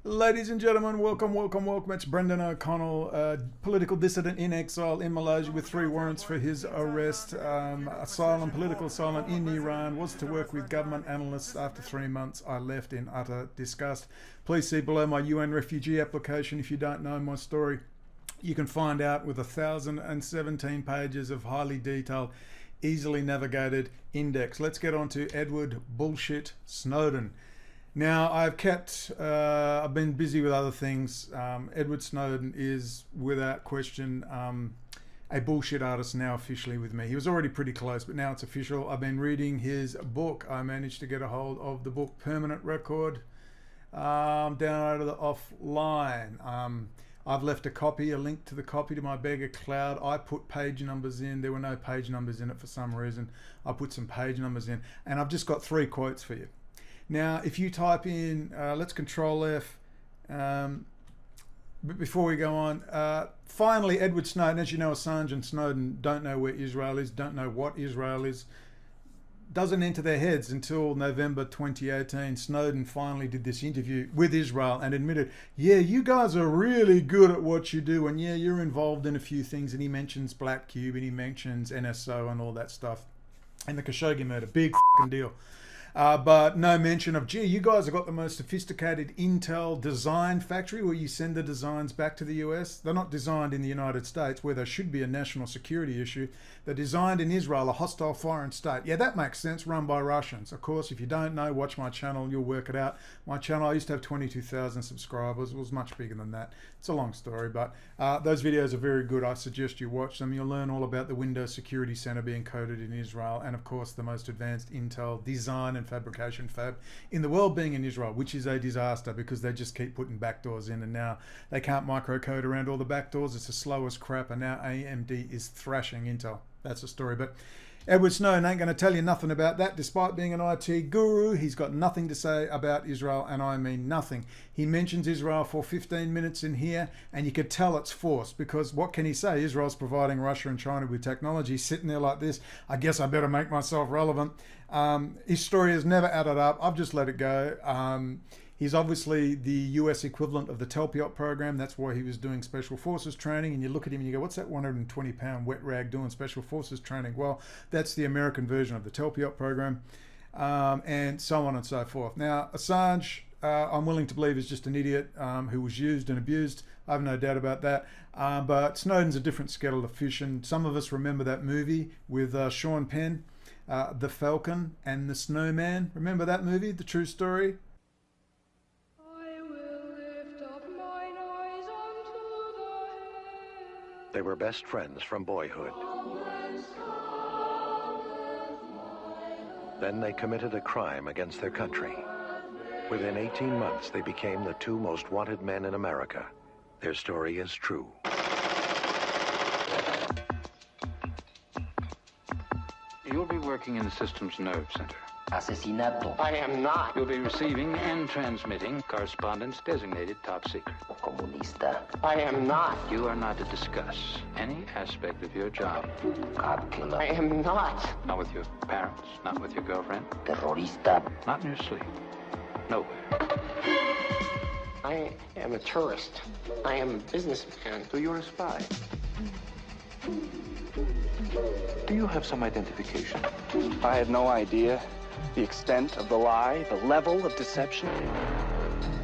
Ladies and gentlemen, welcome. It's Brendan O'Connell, political dissident in exile in Malaysia with 3 warrants for his arrest. Political asylum in Iran. Was to work with government analysts. After 3 months, I left in utter disgust. Please see below my UN refugee application if you don't know my story. You can find out with 1,017 pages of highly detailed, easily navigated index. Let's get on to Edward Bullshit Snowden. Now, I've been busy with other things. Edward Snowden is, without question, a bullshit artist now officially with me. He was already pretty close, but now it's official. I've been reading his book. I managed to get a hold of the book Permanent Record, downloaded it offline. I've left a link to the copy to my beggar cloud. I put page numbers in. There were no page numbers in it for some reason. I put some page numbers in, and I've just got 3 quotes for you. Now, if you type in, let's Control F, but before we go on, finally, Edward Snowden, as you know, Assange and Snowden don't know where Israel is, don't know what Israel is, doesn't enter their heads until November 2018. Snowden finally did this interview with Israel and admitted, yeah, you guys are really good at what you do, and yeah, you're involved in a few things, and he mentions Black Cube, and he mentions NSO and all that stuff, and the Khashoggi murder, big fucking deal. But no mention of, gee, you guys have got the most sophisticated Intel design factory where you send the designs back to the US. They're not designed in the United States, where they should be a national security issue. They're designed in Israel, a hostile foreign state. Yeah, that makes sense, run by Russians. Of course, if you don't know, watch my channel, you'll work it out. My channel, I used to have 22,000 subscribers. It was much bigger than that. It's a long story, but those videos are very good. I suggest you watch them. You'll learn all about the Windows Security Center being coded in Israel, and of course, the most advanced Intel design and fabrication fab in the world being in Israel, which is a disaster because they just keep putting backdoors in, and now they can't microcode around all the backdoors. It's the slowest crap, and now AMD is thrashing Intel. That's a story. But Edward Snowden ain't going to tell you nothing about that. Despite being an IT guru, he's got nothing to say about Israel, and I mean nothing. He mentions Israel for 15 minutes in here, and you could tell it's forced, because what can he say? Israel's providing Russia and China with technology, sitting there like this. I guess I better make myself relevant. His story has never added up. I've just let it go. He's obviously the US equivalent of the Telpiot program. That's why he was doing special forces training. And you look at him and you go, what's that 120-pound wet rag doing special forces training? Well, that's the American version of the Telpiot program, and so on and so forth. Now, Assange, I'm willing to believe, is just an idiot who was used and abused. I have no doubt about that. But Snowden's a different kettle of fish. And some of us remember that movie with Sean Penn, The Falcon and the Snowman. Remember that movie, the true story? They were best friends from boyhood. Then they committed a crime against their country. Within 18 months, they became the 2 most wanted men in America. Their story is true. You'll be working in the Systems Nerve Center. Asesinato. I am not. You'll be receiving and transmitting correspondence designated top secret. Comunista. I am not. You are not to discuss any aspect of your job. Cop killer. I am not. Not with your parents, not with your girlfriend. Terrorista. Not in your sleep. Nowhere. I am a tourist. I am a businessman. So you're a spy. Do you have some identification? I had no idea the extent of the lie, the level of deception.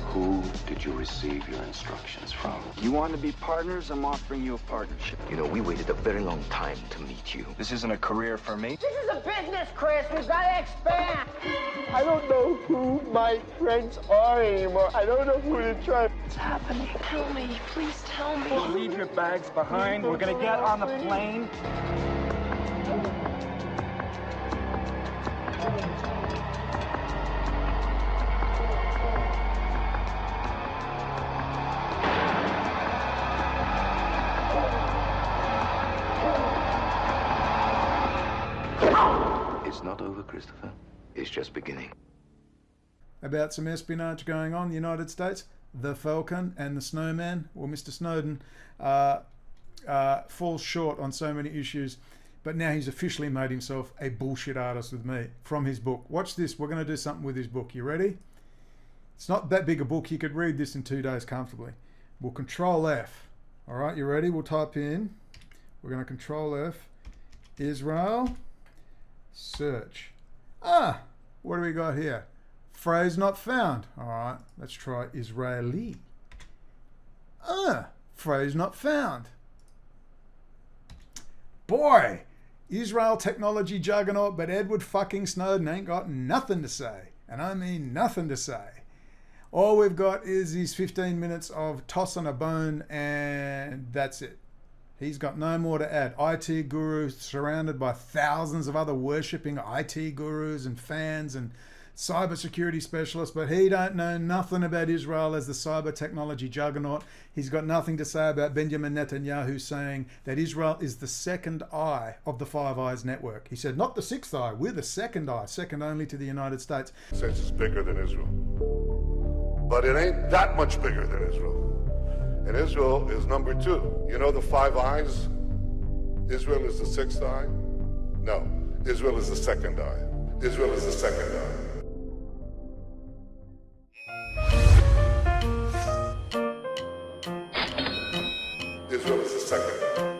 Who did you receive your instructions from? You want to be partners? I'm offering you a partnership. You know, we waited a very long time to meet you. This isn't a career for me. This is a business, Chris. We've got to expand. I don't know who my friends are anymore. I don't know who to trust. What's happening? Tell me. Please tell me. Leave your bags behind. We're going to get on the plane. It's not over, Christopher. It's just beginning. About some espionage going on in the United States, the Falcon and the Snowman, or Mr. Snowden, falls short on so many issues. But now he's officially made himself a bullshit artist with me from his book. Watch this. We're going to do something with his book. You ready? It's not that big a book. You could read this in 2 days comfortably. We'll control F. All right, you ready? We'll type in. We're going to control F. Israel. Search. Ah, what do we got here? Phrase not found. All right, let's try Israeli. Ah, phrase not found. Boy, Israel technology juggernaut, but Edward fucking Snowden ain't got nothing to say. And I mean nothing to say. All we've got is these 15 minutes of tossing a bone, and that's it. He's got no more to add. IT guru surrounded by thousands of other worshipping IT gurus and fans and cybersecurity specialists, but he don't know nothing about Israel as the cyber technology juggernaut. He's got nothing to say about Benjamin Netanyahu saying that Israel is the second eye of the Five Eyes network. He said, not the sixth eye, we're the second eye, second only to the United States. Since it's bigger than Israel. But it ain't that much bigger than Israel. And Israel is number 2. You know the Five Eyes? Israel is the sixth eye? No, Israel is the second eye. Israel is the second eye. Israel is the second eye.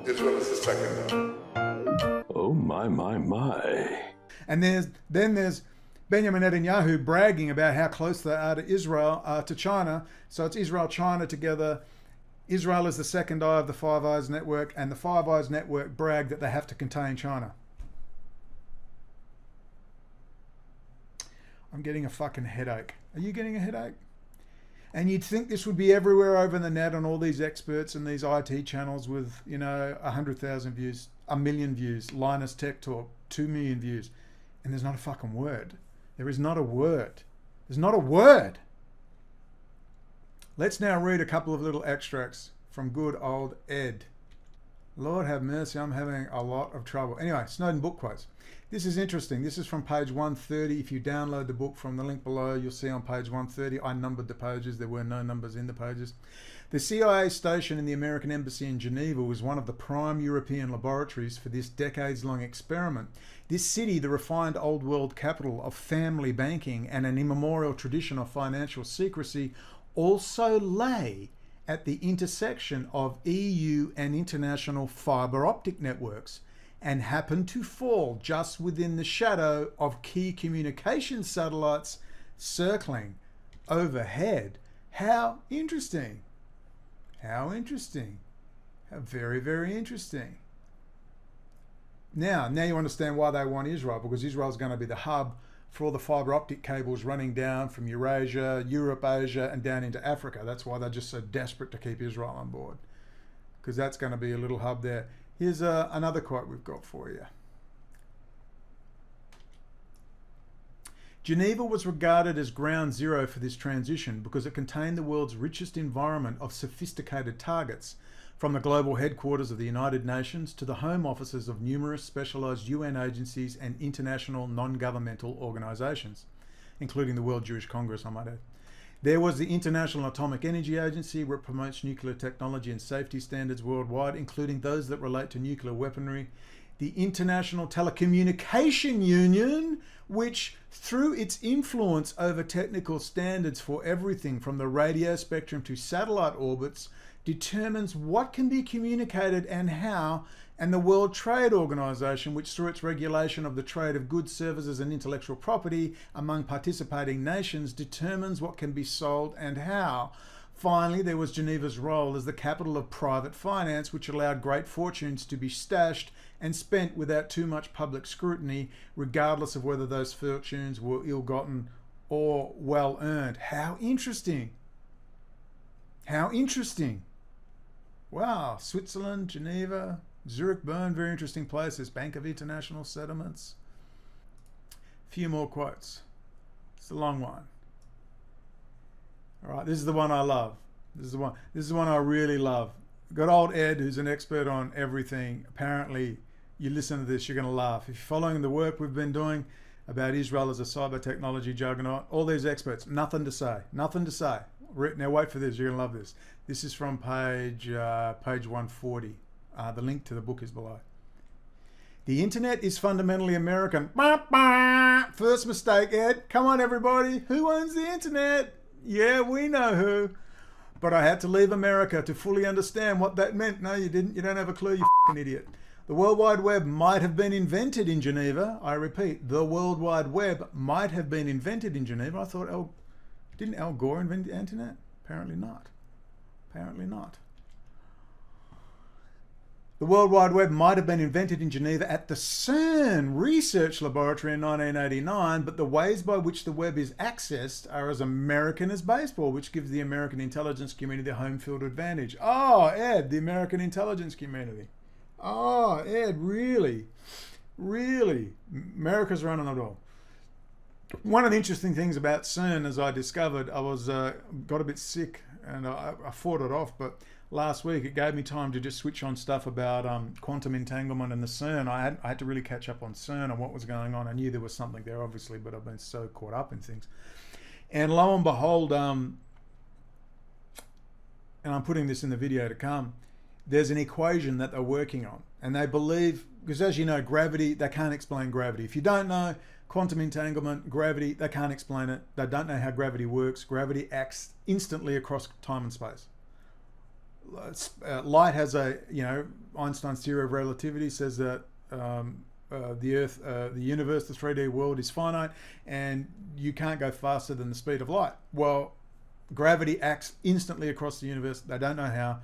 Israel is the second eye. Oh, my. And then there's Benjamin Netanyahu bragging about how close they are to Israel, to China. So it's Israel, China together. Israel is the second eye of the Five Eyes network, and the Five Eyes network brag that they have to contain China. I'm getting a fucking headache. Are you getting a headache? And you'd think this would be everywhere over the net on all these experts and these IT channels with, 100,000 views, 1 million views, Linus Tech Talk, 2 million views. And there's not a fucking word. There is not a word. There's not a word. Let's now read a couple of little extracts from good old Ed. Lord have mercy, I'm having a lot of trouble. Anyway, Snowden book quotes. This is interesting. This is from page 130. If you download the book from the link below, you'll see on page 130, I numbered the pages. There were no numbers in the pages. The CIA station in the American Embassy in Geneva was one of the prime European laboratories for this decades-long experiment. This city, the refined old world capital of family banking and an immemorial tradition of financial secrecy, also lay at the intersection of EU and international fibre optic networks, and happened to fall just within the shadow of key communication satellites circling overhead. How interesting. How interesting. How very, very interesting. Now you understand why they want Israel, because Israel is going to be the hub for all the fibre optic cables running down from Eurasia, Europe, Asia, and down into Africa. That's why they're just so desperate to keep Israel on board, because that's going to be a little hub there. Here's another quote we've got for you. Geneva was regarded as ground zero for this transition because it contained the world's richest environment of sophisticated targets, from the global headquarters of the United Nations to the home offices of numerous specialised UN agencies and international non-governmental organisations, including the World Jewish Congress, I might add. There was the International Atomic Energy Agency, which promotes nuclear technology and safety standards worldwide, including those that relate to nuclear weaponry. The International Telecommunication Union, which, through its influence over technical standards for everything from the radio spectrum to satellite orbits, determines what can be communicated and how, and the World Trade Organization, which through its regulation of the trade of goods, services and intellectual property among participating nations, determines what can be sold and how. Finally, there was Geneva's role as the capital of private finance, which allowed great fortunes to be stashed and spent without too much public scrutiny, regardless of whether those fortunes were ill-gotten or well-earned. How interesting. How interesting. Wow, Switzerland, Geneva, Zurich, Bern, very interesting places. Bank of International Settlements. A few more quotes. It's a long one. All right, this is the one I love. This is the one I really love. Got old Ed, who's an expert on everything. Apparently, you listen to this, you're going to laugh. If you're following the work we've been doing about Israel as a cyber technology juggernaut, all these experts, nothing to say. Nothing to say. Now wait for this, you're going to love this. This is from page 140. The link to the book is below. The internet is fundamentally American. First mistake, Ed. Come on, everybody. Who owns the internet? Yeah, we know who. But I had to leave America to fully understand what that meant. No, you didn't. You don't have a clue, you fucking idiot. The World Wide Web might have been invented in Geneva. I repeat, the World Wide Web might have been invented in Geneva. I thought, didn't Al Gore invent the internet? Apparently not. Apparently not. The World Wide Web might have been invented in Geneva at the CERN research laboratory in 1989, but the ways by which the web is accessed are as American as baseball, which gives the American intelligence community the home field advantage. Oh, Ed, the American intelligence community. Oh, Ed, really? Really? America's running it all. One of the interesting things about CERN, as I discovered, I was got a bit sick and I fought it off, but last week it gave me time to just switch on stuff about quantum entanglement and the CERN. I had to really catch up on CERN and what was going on. I knew there was something there, obviously, but I've been so caught up in things. And lo and behold, and I'm putting this in the video to come, there's an equation that they're working on. And they believe, because as you know, gravity, they can't explain gravity. If you don't know, quantum entanglement, gravity, they can't explain it. They don't know how gravity works. Gravity acts instantly across time and space. Light has a, Einstein's theory of relativity says that the Earth, the universe, the 3D world is finite and you can't go faster than the speed of light. Well, gravity acts instantly across the universe. They don't know how.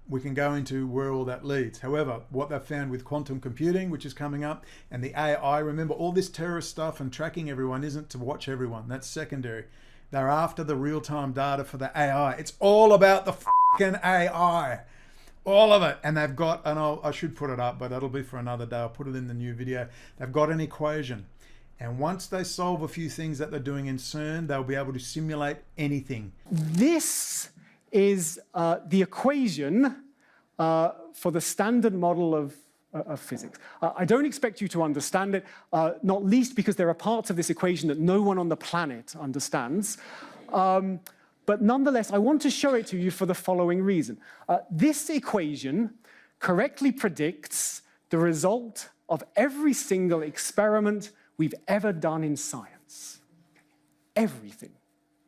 We can go into where all that leads. However, what they've found with quantum computing, which is coming up, and the AI, remember all this terrorist stuff and tracking everyone isn't to watch everyone. That's secondary. They're after the real-time data for the AI. It's all about the fucking AI. All of it. And they've got, and I should put it up, but that'll be for another day. I'll put it in the new video. They've got an equation. And once they solve a few things that they're doing in CERN, they'll be able to simulate anything. This is the equation for the standard model of physics. I don't expect you to understand it, not least because there are parts of this equation that no one on the planet understands. But nonetheless, I want to show it to you for the following reason. This equation correctly predicts the result of every single experiment we've ever done in science. Everything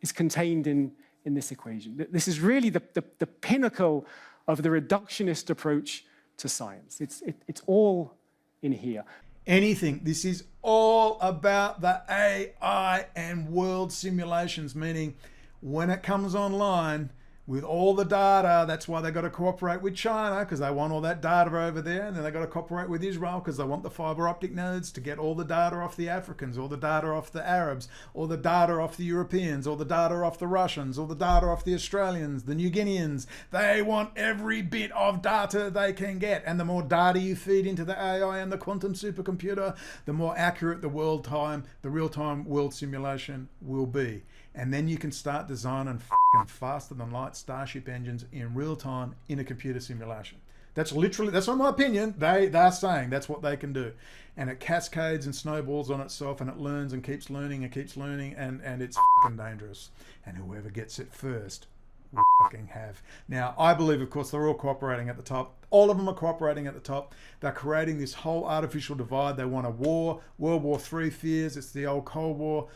is contained in this equation. This is really the pinnacle of the reductionist approach to science. It's all in here. Anything. This is all about the AI and world simulations, meaning when it comes online with all the data, that's why they've got to cooperate with China, because they want all that data over there, and then they've got to cooperate with Israel because they want the fiber optic nodes to get all the data off the Africans, all the data off the Arabs, all the data off the Europeans, all the data off the Russians, all the data off the Australians, the New Guineans. They want every bit of data they can get, and the more data you feed into the AI and the quantum supercomputer, the more accurate the real-time world simulation will be. And then you can start designing faster than light starship engines in real time in a computer simulation. That's not my opinion. They're saying that's what they can do. And it cascades and snowballs on itself and it learns and keeps learning and it's dangerous. And whoever gets it first will have. Now, I believe, of course, they're all cooperating at the top. All of them are cooperating at the top. They're creating this whole artificial divide. They want a war. World War III fears. It's the old Cold War.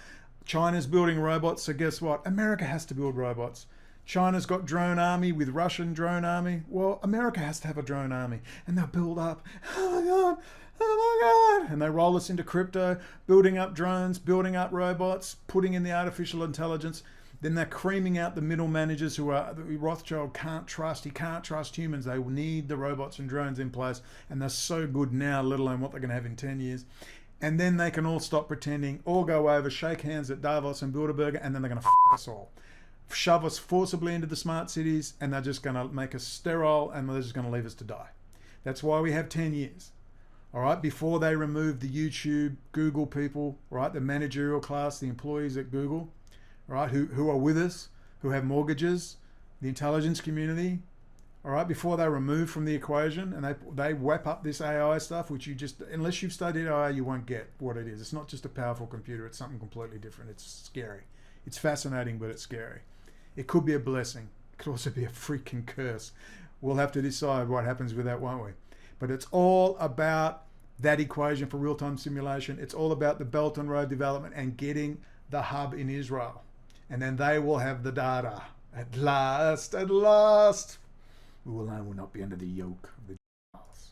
China's building robots, so guess what? America has to build robots. China's got drone army with Russian drone army. Well, America has to have a drone army. And they'll build up, oh my God. And they roll us into crypto, building up drones, building up robots, putting in the artificial intelligence. Then they're creaming out the middle managers who are, Rothschild can't trust. He can't trust humans. They will need the robots and drones in place. And they're so good now, let alone what they're going to have in 10 years. And then they can all stop pretending, all go over, shake hands at Davos and Bilderberg, and then they're going to us all. Shove us forcibly into the smart cities, and they're just going to make us sterile, and they're just going to leave us to die. That's why we have 10 years. All right, before they remove the YouTube, Google people, right, the managerial class, the employees at Google, right, who are with us, who have mortgages, the intelligence community, all right, before they're removed from the equation and they wrap up this AI stuff, which you just, unless you've studied AI, you won't get what it is. It's not just a powerful computer. It's something completely different. It's scary. It's fascinating, but it's scary. It could be a blessing. It could also be a freaking curse. We'll have to decide what happens with that, won't we? But it's all about that equation for real-time simulation. It's all about the Belt and Road development and getting the hub in Israel. And then they will have the data. At last, we will not be under the yoke of the Gentiles.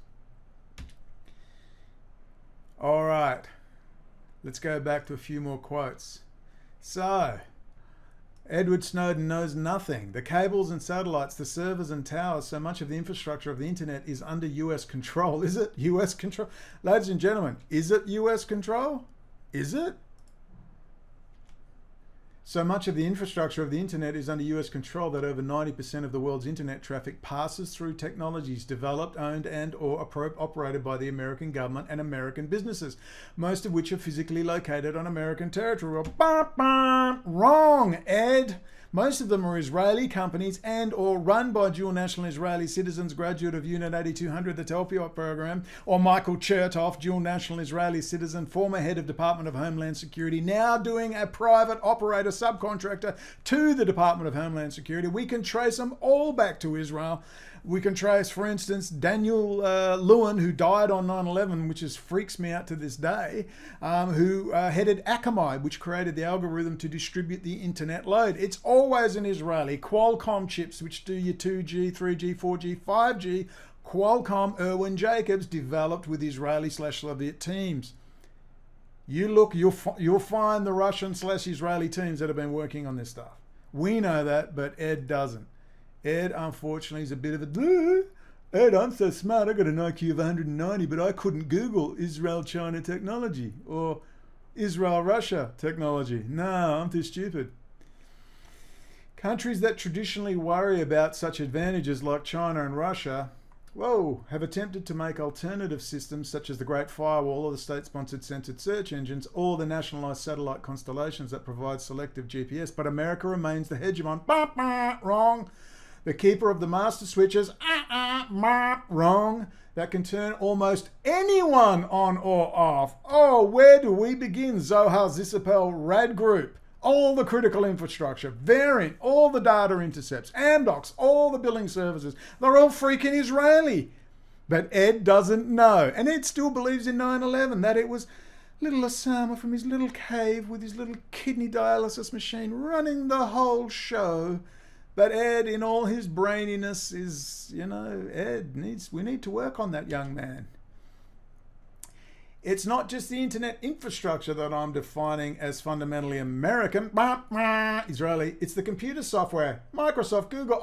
All right, let's go back to a few more quotes. So, Edward Snowden knows nothing. The cables and satellites, the servers and towers, so much of the infrastructure of the internet is under US control. Is it US control? Ladies and gentlemen, is it US control? Is it? So much of the infrastructure of the internet is under US control that over 90% of the world's internet traffic passes through technologies developed, owned and or operated by the American government and American businesses, most of which are physically located on American territory. Wrong, Ed. Most of them are Israeli companies and or run by dual national Israeli citizens, graduate of Unit 8200, the Telpiot program, or Michael Chertoff, dual national Israeli citizen, former head of Department of Homeland Security, now doing a private operator subcontractor to the Department of Homeland Security. We can trace them all back to Israel. We can trace, for instance, Daniel Lewin, who died on 9/11, which freaks me out to this day, who headed Akamai, which created the algorithm to distribute the internet load. It's always an Israeli. Qualcomm chips, which do your 2G, 3G, 4G, 5G. Qualcomm, Irwin Jacobs, developed with Israeli/Soviet teams. You look, you'll find the Russian/Israeli teams that have been working on this stuff. We know that, but Ed doesn't. Ed, unfortunately, is a bit of a, Ed, I'm so smart, I got an IQ of 190, but I couldn't Google Israel-China technology or Israel-Russia technology. No, I'm too stupid. Countries that traditionally worry about such advantages like China and Russia, have attempted to make alternative systems such as the Great Firewall or the state-sponsored censored search engines or the nationalized satellite constellations that provide selective GPS, but America remains the hegemon. Wrong. The keeper of the master switches, wrong, that can turn almost anyone on or off. Oh, where do we begin? Zohar Zisapel Rad Group, all the critical infrastructure, Variant, all the data intercepts, Amdocs, all the billing services, they're all freaking Israeli. But Ed doesn't know. And Ed still believes in 9/11, that it was little Osama from his little cave with his little kidney dialysis machine running the whole show. But Ed, in all his braininess, is, we need to work on that young man. It's not just the internet infrastructure that I'm defining as fundamentally American, Israeli. It's the computer software, Microsoft, Google,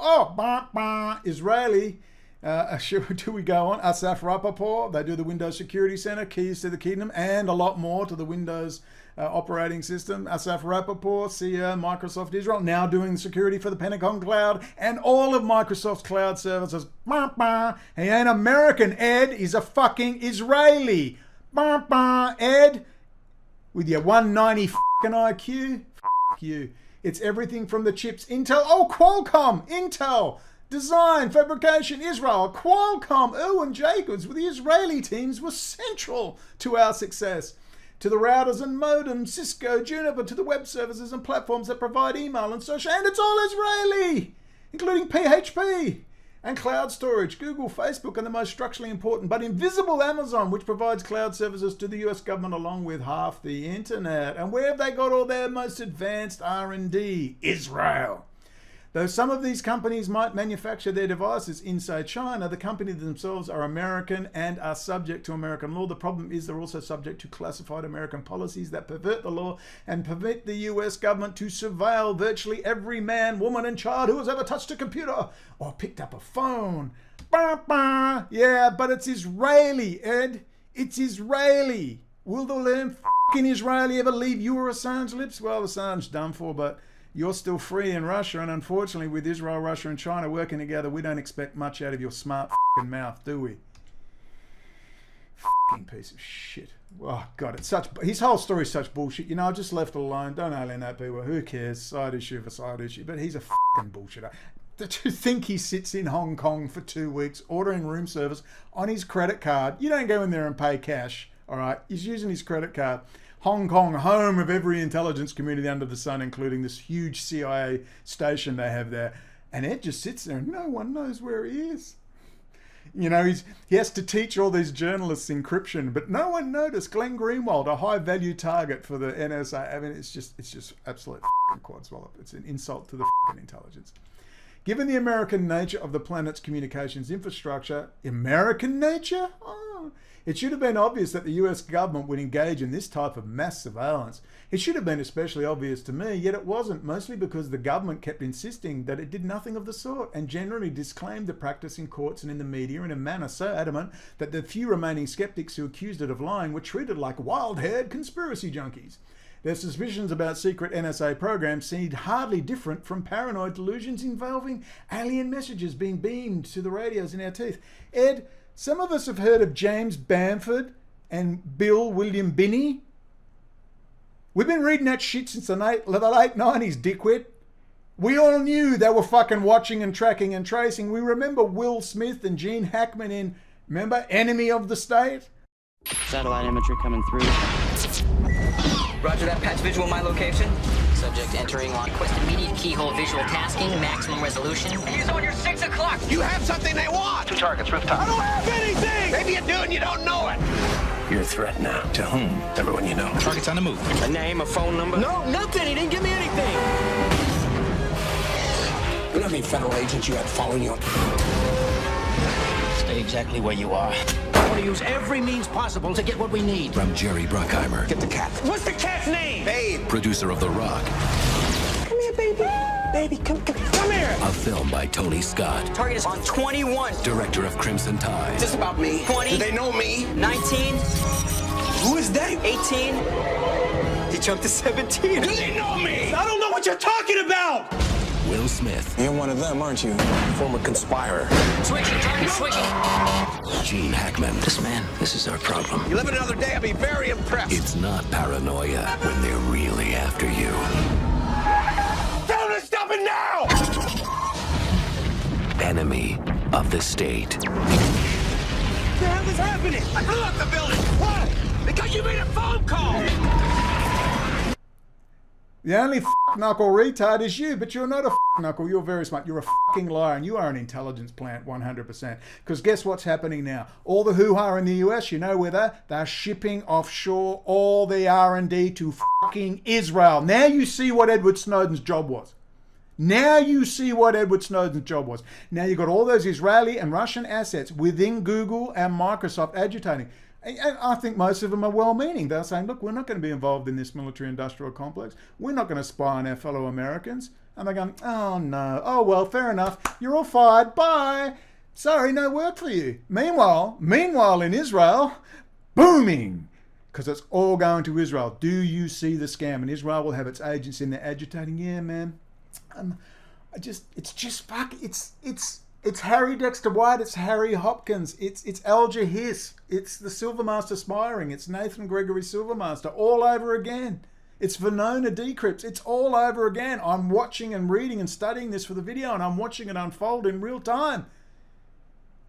Israeli. Do we go on? Asaf Rappaport, they do the Windows Security Center, keys to the kingdom, and a lot more to the Windows operating system. Asaf Rappaport, CEO, Microsoft Israel, now doing security for the Pentagon Cloud and all of Microsoft's cloud services. He ain't American, Ed. He's a fucking Israeli. Ed, with your 190 fucking IQ, you. It's everything from the chips. Intel, Qualcomm, Intel. Design, fabrication, Israel, Qualcomm, Irwin Jacobs with the Israeli teams were central to our success. To the routers and modems, Cisco, Juniper, to the web services and platforms that provide email and social, and it's all Israeli, including PHP and cloud storage, Google, Facebook, and the most structurally important but invisible Amazon, which provides cloud services to the US government along with half the internet. And where have they got all their most advanced R&D? Israel. Though some of these companies might manufacture their devices inside China, the companies themselves are American and are subject to American law. The problem is they're also subject to classified American policies that pervert the law and permit the US government to surveil virtually every man, woman, and child who has ever touched a computer or picked up a phone. Yeah, but it's Israeli, Ed. It's Israeli. Will the damn fucking Israeli ever leave you or Assange's lips? Well, Assange's done for, but you're still free in Russia, and unfortunately with Israel, Russia and China working together, we don't expect much out of your smart fucking mouth, do we? Fucking piece of shit. Oh God, his whole story is such bullshit. I just left it alone. Don't alienate people. Who cares? Side issue for side issue. But he's a fucking bullshitter. To think he sits in Hong Kong for 2 weeks ordering room service on his credit card. You don't go in there and pay cash, all right? He's using his credit card. Hong Kong, home of every intelligence community under the sun, including this huge CIA station they have there. And Ed just sits there and no one knows where he is. You know, he has to teach all these journalists encryption, but no one noticed Glenn Greenwald, a high value target for the NSA. I mean, it's just absolute quadswallop. It's an insult to the intelligence. Given the American nature of the planet's communications infrastructure, American nature? Oh, it should have been obvious that the US government would engage in this type of mass surveillance. It should have been especially obvious to me, yet it wasn't, mostly because the government kept insisting that it did nothing of the sort and generally disclaimed the practice in courts and in the media in a manner so adamant that the few remaining skeptics who accused it of lying were treated like wild-haired conspiracy junkies. Their suspicions about secret NSA programs seemed hardly different from paranoid delusions involving alien messages being beamed to the radios in our teeth. Ed, some of us have heard of James Bamford and Bill William Binney. We've been reading that shit since the late 90s, dickwit. We all knew they were fucking watching and tracking and tracing. We remember Will Smith and Gene Hackman in, remember, Enemy of the State? Satellite imagery coming through. Roger that, patch visual my location. Subject entering on quest immediate keyhole visual tasking, maximum resolution. He's on your 6 o'clock. You have something they want. 2 targets, rooftop. I don't have anything. Maybe you do and you don't know it. You're a threat now. To whom? Everyone you know. Target's on the move. A name, a phone number? No, nothing. He didn't give me anything. We don't have any federal agents you have following you. Stay exactly where you are. I want to use every means possible to get what we need. From Jerry Bruckheimer. Get the cat. What's the cat's name? Babe. Producer of The Rock. Come here, baby. Baby, come here. A film by Tony Scott. Target is on 21. Director of Crimson Tide. Is this about me? 20. Do they know me? 19. Who is they? 18. He jumped to 17. Do they know me? I don't know what you're talking about. Will Smith. You're one of them, aren't you? Former conspirer. Switching, target switching. Gene Hackman. This is our problem. You live another day, I'll be very impressed. It's not paranoia when they're really after you. Tell them to stop it now! Enemy of the state. What the hell is happening? I blew up the building. Why? Because you made a phone call. The only knuckle retard is you, but you're not a knuckle. You're very smart. You're a fucking liar, and you are an intelligence plant, 100%. Because guess what's happening now? All the hoo-ha in the US, you know where they're shipping offshore all the R&D to fucking Israel. Now you see what Edward Snowden's job was. Now you see what Edward Snowden's job was. Now you've got all those Israeli and Russian assets within Google and Microsoft agitating. And I think most of them are well-meaning. They're saying, look, we're not going to be involved in this military-industrial complex. We're not going to spy on our fellow Americans. And they're going, oh, no. Oh, well, fair enough. You're all fired. Bye. Sorry, no work for you. Meanwhile in Israel, booming. Because it's all going to Israel. Do you see the scam? And Israel will have its agents in there agitating. Yeah, man. It's Harry Dexter White, it's Harry Hopkins, it's Alger Hiss, it's the Silvermaster Spiring, it's Nathan Gregory Silvermaster, all over again. It's Venona Decrypts, it's all over again. I'm watching and reading and studying this for the video, and I'm watching it unfold in real time.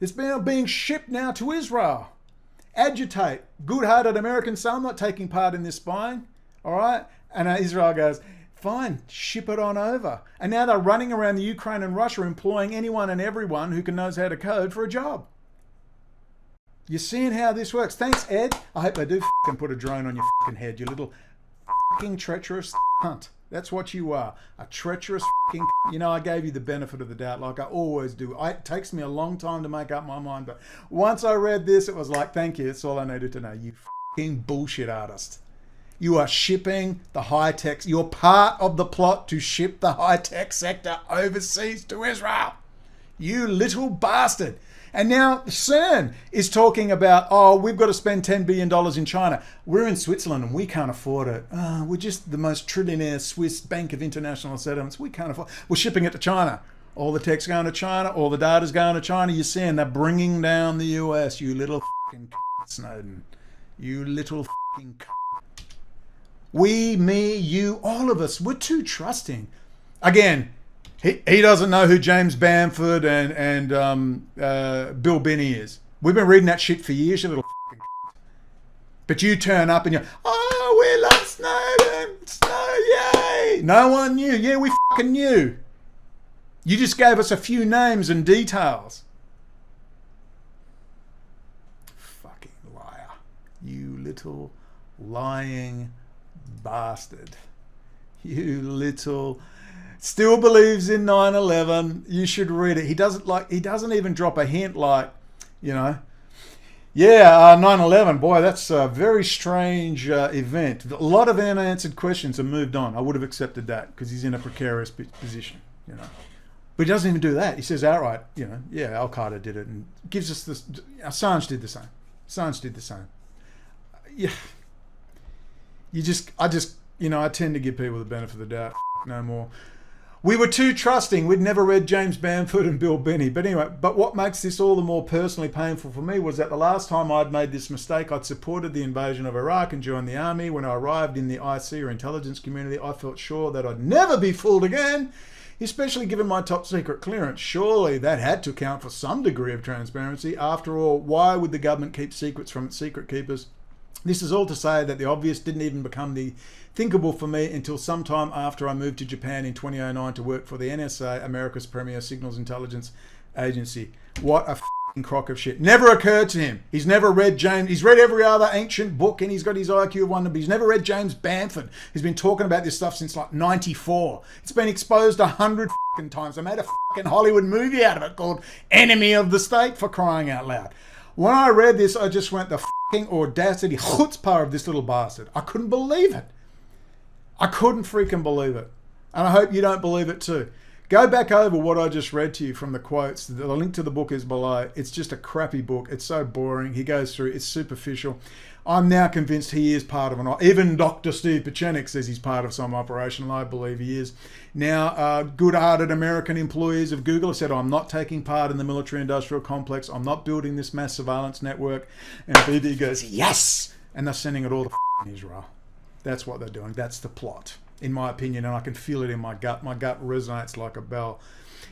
It's being shipped now to Israel. Agitate. Good-hearted Americans say, I'm not taking part in this spying, all right? And Israel goes, fine, ship it on over. And now they're running around the Ukraine and Russia employing anyone and everyone who knows how to code for a job. You're seeing how this works. Thanks, Ed. I hope they do fucking put a drone on your fucking head, you little fucking treacherous cunt. That's what you are. A treacherous fucking cunt. You know, I gave you the benefit of the doubt like I always do. It takes me a long time to make up my mind, but once I read this, it was like, thank you. That's all I needed to know. You fucking bullshit artist. You are shipping the high-tech. You're part of the plot to ship the high-tech sector overseas to Israel. You little bastard. And now CERN is talking about, oh, we've got to spend $10 billion in China. We're in Switzerland and we can't afford it. We're just the most trillionaire Swiss Bank of International Settlements. We can't afford it. We're shipping it to China. All the tech's going to China. All the data's going to China. You're seeing they're bringing down the US. You little fucking Snowden. You little fucking We, me, you, all of us, we're too trusting. Again, he doesn't know who James Bamford and Bill Binney is. We've been reading that shit for years, you little f***ing But you turn up and you're, oh, we love Snowden, yay. No one knew. Yeah, we fucking knew. You just gave us a few names and details. fucking liar. You little lying bastard. You little... Still believes in 9/11. You should read it. He doesn't even drop a hint like, you know, yeah, 9/11, boy, that's a very strange event. A lot of unanswered questions have moved on. I would have accepted that because he's in a precarious position, you know. But he doesn't even do that. He says outright, you know, yeah, Al-Qaeda did it, and gives us this. Assange did the same. Assange did the same. Yeah. I tend to give people the benefit of the doubt. No more. We were too trusting. We'd never read James Bamford and Bill Binney. But anyway, what makes this all the more personally painful for me was that the last time I'd made this mistake, I'd supported the invasion of Iraq and joined the army. When I arrived in the IC or intelligence community, I felt sure that I'd never be fooled again, especially given my top secret clearance. Surely that had to account for some degree of transparency. After all, why would the government keep secrets from its secret keepers? This is all to say that the obvious didn't even become the thinkable for me until sometime after I moved to Japan in 2009 to work for the NSA, America's premier signals intelligence agency. What a f***ing crock of shit. Never occurred to him. He's never read James. He's read every other ancient book and he's got his IQ of 100, but he's never read James Bamford. He's been talking about this stuff since like 94. It's been exposed 100 f***ing times. They made a f***ing Hollywood movie out of it called Enemy of the State, for crying out loud. When I read this, I just went, the f***ing audacity, chutzpah of this little bastard. I couldn't believe it. I couldn't freaking believe it. And I hope you don't believe it too. Go back over what I just read to you from the quotes. The link to the book is below. It's just a crappy book. It's so boring. He goes through, it's superficial. I'm now convinced he is part of an... Even Dr. Steve Pieczenik says he's part of some operation, and I believe he is. Now, good-hearted American employees of Google have said, I'm not taking part in the military-industrial complex. I'm not building this mass surveillance network. And BD goes, yes! And they're sending it all to Israel. That's what they're doing. That's the plot, in my opinion, and I can feel it in my gut. My gut resonates like a bell.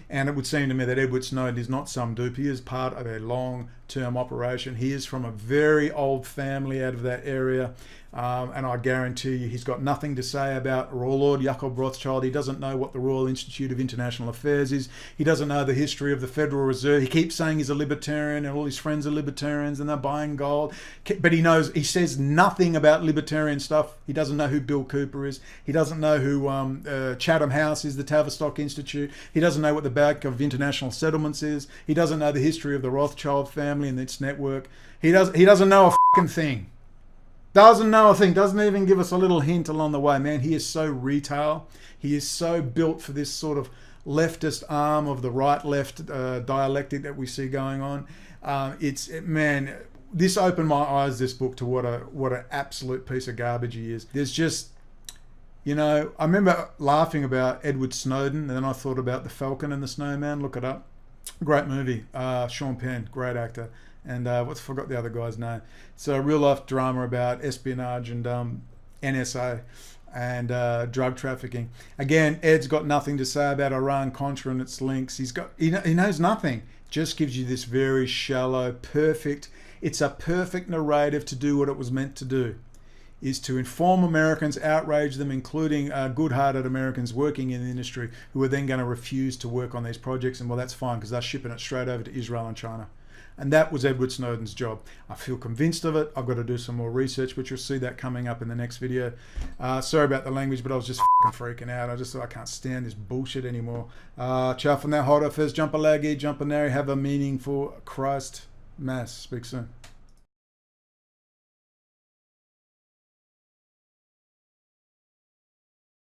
And it would seem to me that Edward Snowden is not some dupe. He is part of a long-term operation. He is from a very old family out of that area. And I guarantee you he's got nothing to say about Lord Jacob Rothschild. He doesn't know what the Royal Institute of International Affairs is. He doesn't know the history of the Federal Reserve. He keeps saying he's a libertarian and all his friends are libertarians and they're buying gold. But he says nothing about libertarian stuff. He doesn't know who Bill Cooper is. He doesn't know who Chatham House is, the Tavistock Institute. He doesn't know what the Bank of International Settlements is. He doesn't know the history of the Rothschild family and its network. He doesn't know a fucking thing. Doesn't know a thing. Doesn't even give us a little hint along the way. Man, he is so retail. He is so built for this sort of leftist arm of the right-left dialectic that we see going on. Man, this opened my eyes, this book, to what an absolute piece of garbage he is. There's just, you know, I remember laughing about Edward Snowden, and then I thought about The Falcon and the Snowman. Look it up. Great movie. Sean Penn, great actor. And forgot the other guy's name. It's a real life drama about espionage and NSA and drug trafficking. Again, Ed's got nothing to say about Iran-Contra and its links. He knows nothing. Just gives you this very shallow, it's a perfect narrative to do what it was meant to do, is to inform Americans, outrage them, including good-hearted Americans working in the industry who are then going to refuse to work on these projects. And well, that's fine because they're shipping it straight over to Israel and China. And that was Edward Snowden's job. I feel convinced of it. I've got to do some more research, which you'll see that coming up in the next video. Sorry about the language, but I was just freaking out. I just thought I can't stand this bullshit anymore. Ciao for now, hot affairs. Jump a laggy, jump a nary, have a meaningful Christ mass. Speak soon.